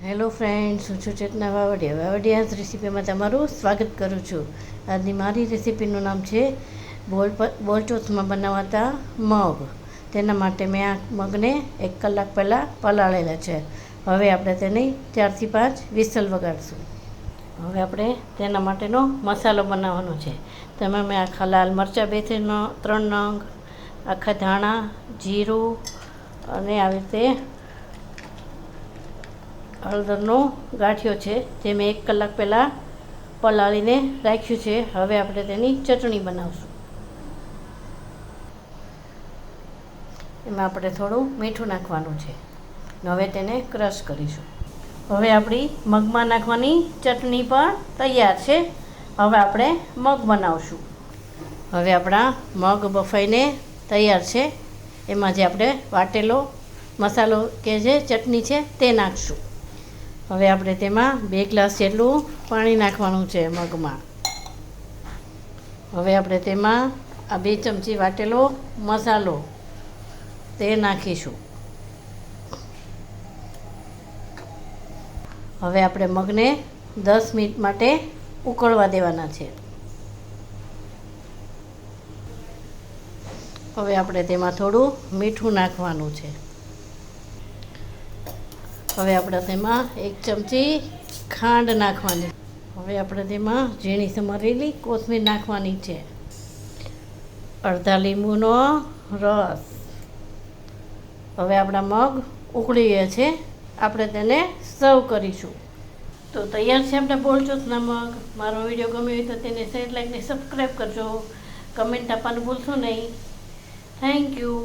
Hello friends, હું છું ચેતના વાવડિયા રેસીપીમાં તમારું સ્વાગત કરું છું. આજની મારી રેસીપીનું નામ છે બોલચોથમાં બનાવાતા મગ. તેના માટે મેં આ મગને 1 કલાક પહેલાં પલાળેલા છે. હવે આપણે તેની 4 થી 5 વિસલ વગાડશું. હવે આપણે તેના માટેનો મસાલો બનાવવાનો છે. તેમાં મેં આખા લાલ મરચાં 2 થી 3 નંગ, આખા ધાણા, જીરું અને આવી રીતે હળદરનો ગાંઠિયો છે, જે મેં 1 કલાક પહેલાં પલાળીને રાખ્યું છે. હવે આપણે તેની ચટણી બનાવશું. એમાં આપણે થોડું મીઠું નાખવાનું છે. હવે તેને ક્રશ કરીશું. હવે આપણી મગમાં નાખવાની ચટણી પણ તૈયાર છે. હવે આપણે મગ બનાવશું. હવે આપણા મગ બફાઈને તૈયાર છે. એમાં જે આપણે વાટેલો મસાલો કે જે ચટણી છે તે નાખશું. હવે આપણે તેમાં 2 ગ્લાસ જેટલું પાણી નાખવાનું છે મગમાં. હવે આપણે તેમાં આ 2 ચમચી વાટેલો મસાલો તે નાખીશું. હવે આપણે મગને 10 મિનિટ માટે ઉકળવા દેવાના છે. હવે આપણે તેમાં થોડું મીઠું નાખવાનું છે. હવે આપણે તેમાં 1 ચમચી ખાંડ નાખવાની. હવે આપણે તેમાં ઝીણી સમારેલી કોથમીર નાખવાની છે. અડધા લીંબુનો રસ. હવે આપણા મગ ઉકળી ગયા છે. આપણે તેને સર્વ કરીશું. તો તૈયાર છે આપણા બોલચોથના મગ. મારો વિડીયો ગમ્યો હોય તો તેને શેર, લાઈક ને સબસ્ક્રાઈબ કરજો. કમેન્ટ આપવાનું ભૂલશો નહીં. Thank you.